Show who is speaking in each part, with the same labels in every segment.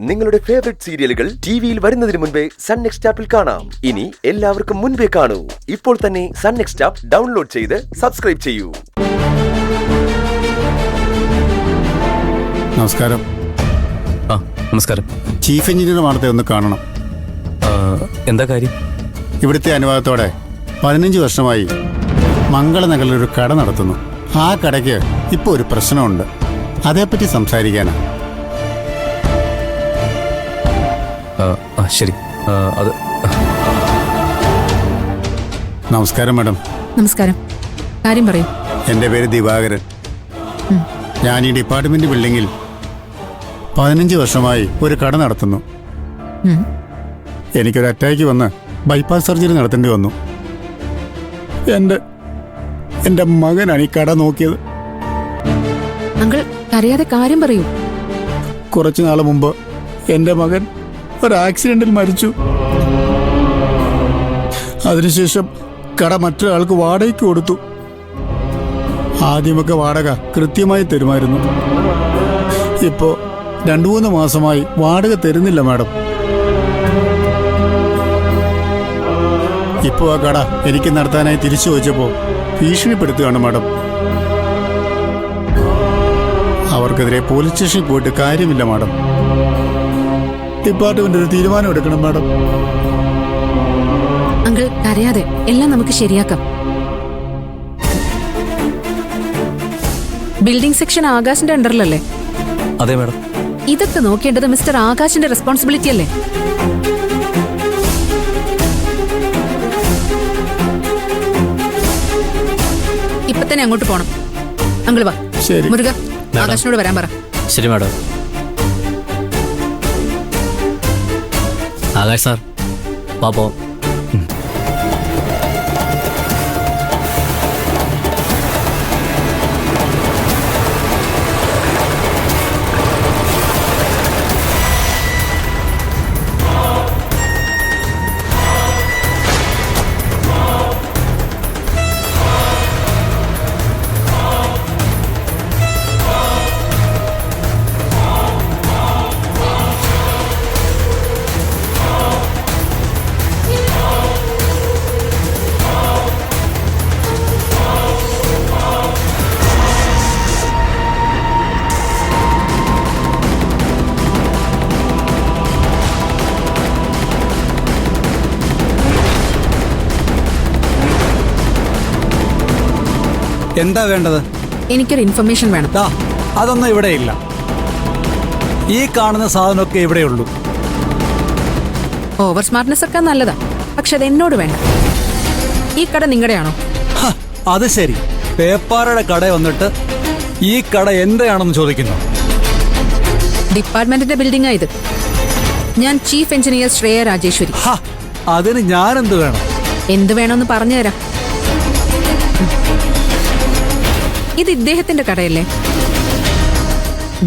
Speaker 1: നിങ്ങളുടെ ഫേവറേറ്റ് സീരിയലുകൾ ടിവിയിൽ വരുന്നതിന് മുൻപേ സൺ നെക്സ്റ്റ് ആപ്പിൽ കാണാം. ഇനി എല്ലാവർക്കും മുൻപേ കാണൂ. ഇപ്പോൾ തന്നെ സൺ നെക്സ്റ്റ് ആപ്പ് ഡൗൺലോഡ് ചെയ്ത് സബ്സ്ക്രൈബ് ചെയ്യൂ.
Speaker 2: നമസ്കാരം.
Speaker 3: നമസ്കാരം.
Speaker 2: ചീഫ് എഞ്ചിനീയർ മാഡത്തെ ഒന്ന് കാണണം.
Speaker 3: എന്താ കാര്യം?
Speaker 2: ഇവിടുത്തെ അനുവാദത്തോടെ 15 വർഷമായി മംഗളനഗറിൽ ഒരു കട നടത്തുന്നു. ആ കടയ്ക്ക് ഇപ്പോൾ ഒരു പ്രശ്നമുണ്ട്. അതേപ്പറ്റി സംസാരിക്കാനാ.
Speaker 3: ശരി. അത്
Speaker 2: നമസ്കാരം മാഡം.
Speaker 4: നമസ്കാരം. കാര്യം പറയൂ.
Speaker 2: എൻ്റെ പേര് ദിവാകരൻ. ഞാൻ ഈ ഡിപ്പാർട്ട്മെന്റ് ബിൽഡിങ്ങിൽ 15 വർഷമായി ഒരു കട നടത്തുന്നു. എനിക്കൊരു അറ്റാക്ക് വന്ന് ബൈപ്പാസ് സർജറി നടത്തേണ്ടി വന്നു. എൻ്റെ മകനാണ് ഈ കട നോക്കിയത്.
Speaker 4: അങ്കിൾ അറിയാതെ കാര്യം പറയൂ.
Speaker 2: കുറച്ചു നാൾ മുമ്പ് എൻ്റെ മകൻ ഒരു ആക്സിഡന്റിൽ മരിച്ചു. അതിനുശേഷം കട മറ്റൊരാൾക്ക് വാടകയ്ക്ക് കൊടുത്തു. ആദ്യമൊക്കെ വാടക കൃത്യമായി തരുമായിരുന്നു. ഇപ്പോ 2-3 മാസമായി വാടക തരുന്നില്ല മാഡം. ഇപ്പോൾ ആ കട എനിക്ക് നടത്താനായി തിരിച്ചു വെച്ചപ്പോൾ ഭീഷണിപ്പെടുത്തുകയാണ് മാഡം. അവർക്കെതിരെ പോലീസ് സ്റ്റേഷനിൽ പോയിട്ട് കാര്യമില്ല മാഡം. ഡിപ്പാർട്ട്മെന്റ് ഒരു തീരുമാനം എടുക്കണം മാഡം.
Speaker 4: അങ്കിൾ അറിയാതെ എല്ലാം നമുക്ക് ശരിയാക്കാം. ബിൽഡിംഗ് സെക്ഷൻ ആകാശിന്റെ അണ്ടറിലല്ലേ?
Speaker 3: അതെ മാഡം.
Speaker 4: ഇതൊക്കെ നോക്കേണ്ടത് മിസ്റ്റർ ആകാശിന്റെ റെസ്പോൺസിബിലിറ്റി അല്ലേ? ഇപ്പൊ തന്നെ അങ്ങോട്ട് പോണം. അങ്കിൾ വാ.
Speaker 2: ശരി.
Speaker 4: മുരുക, ആകാശിനോട് വരാൻ പറ.
Speaker 3: ശരി മാഡം. ആകാശ് സാർ പാപ്പോ.
Speaker 5: എന്താ വേണ്ടത്?
Speaker 4: എനിക്കൊരു ഇൻഫർമേഷൻ വേണം.
Speaker 5: അതൊന്നും ഇവിടെ ഇല്ല. ഈ കാണുന്ന സാധനമൊക്കെ ഇവിടെയുള്ളൂ.
Speaker 4: ഓവർ സ്മാർട്ട്നെസ് ഒക്കെ നല്ലതാ, പക്ഷെ അത് എന്നോട് വേണ്ട. ഈ കട നിങ്ങളുടെയാണോ?
Speaker 5: അത് ശരി. പേപ്പാറയുടെ കട വന്നിട്ട് ഈ കട എന്റെയാണെന്ന് ചോദിക്കുന്നു.
Speaker 4: ഡിപ്പാർട്ട്മെന്റിന്റെ ബിൽഡിംഗാ ഇത്. ഞാൻ ചീഫ് എഞ്ചിനീയർ ശ്രേയ രാജേശ്വരി.
Speaker 5: അതിന് ഞാനെന്ത് വേണം?
Speaker 4: എന്ത് വേണമെന്ന് പറഞ്ഞുതരാം. ഇത് ഇദ്ദേഹത്തിന്റെ കടയല്ലേ?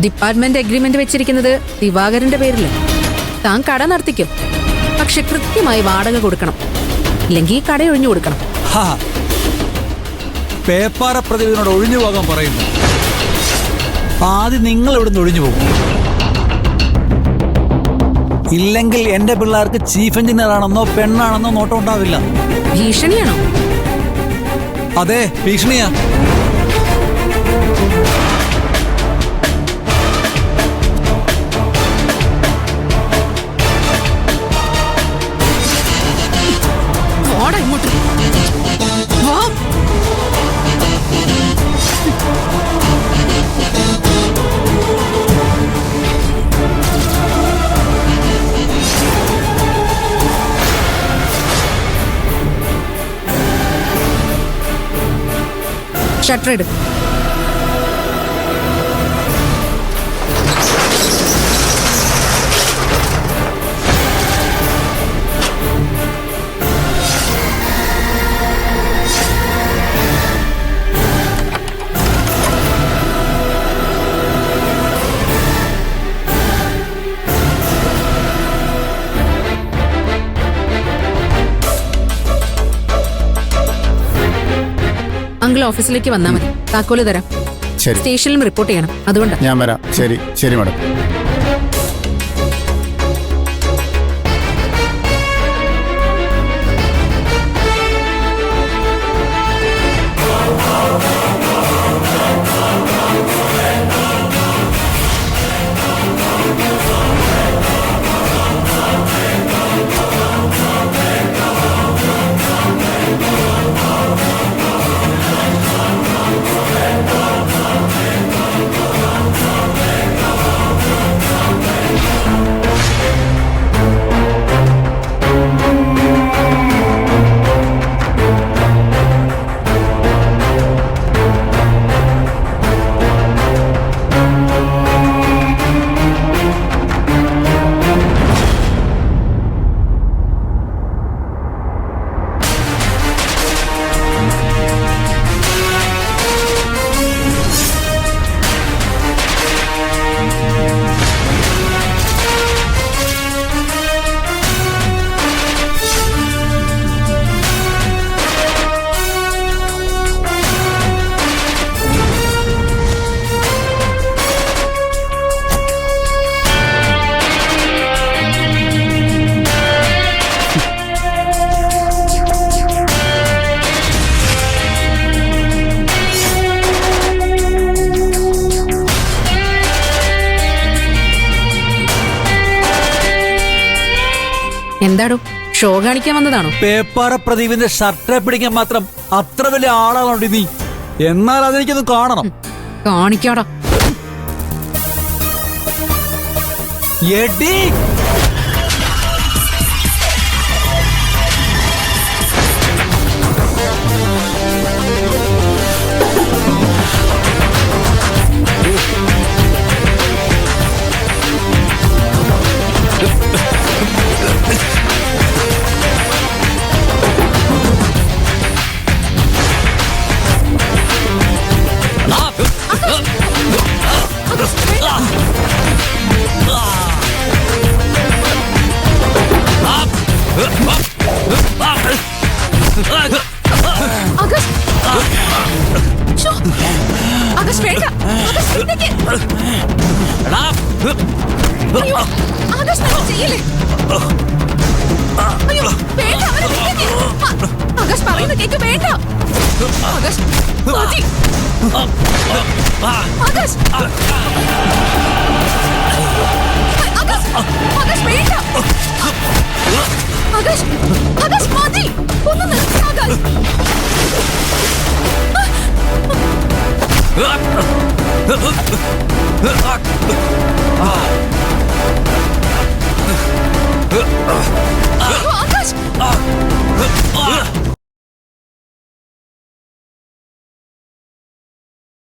Speaker 4: ഡിപ്പാർട്ട്മെന്റ് അഗ്രിമെന്റ് വെച്ചിരിക്കുന്നത് ദിവാകരന്റെ പേരില്. താൻ കട നടത്തിക്കും, പക്ഷെ കൃത്യമായി വാടക കൊടുക്കണം. ഇല്ലെങ്കിൽ ഈ കട ഒഴിഞ്ഞു കൊടുക്കണം.
Speaker 5: പേപ്പാറ പ്രതിനിധിയോട് ഒഴിഞ്ഞു പോകാൻ പറയുന്നു. ആദ്യം നിങ്ങൾ ഇവിടുന്ന് ഒഴിഞ്ഞു പോകും. ഇല്ലെങ്കിൽ എന്റെ പിള്ളേർക്ക് ചീഫ് എഞ്ചിനീയർ ആണെന്നോ പെണ്ണാണെന്നോ നോട്ടം ഉണ്ടാവില്ല.
Speaker 4: ഭീഷണിയാണോ?
Speaker 5: അതെ, ഭീഷണിയാ.
Speaker 4: ഷട്ടർ ഇട്. അങ്കിൾ ഓഫീസിലേക്ക് വന്നാൽ മതി. താക്കോല് തരാം.
Speaker 2: ശരി.
Speaker 4: സ്റ്റേഷനിലും റിപ്പോർട്ട് ചെയ്യണം. അതുകൊണ്ടാണ്
Speaker 2: ഞാൻ വരാം. ശരി ശരി മാഡം.
Speaker 4: എന്താടോ ഷോ കാണിക്കാൻ വന്നതാണോ?
Speaker 5: പേപ്പാറ പ്രദീപിന്റെ ഷർട്ടിനെ പിടിക്കാൻ മാത്രം അത്ര വലിയ ആളാണോ നീ? എന്നാൽ അതെനിക്കൊന്ന് കാണണം.
Speaker 4: കാണിക്കാടാ.
Speaker 5: എടി
Speaker 6: ആകാശ്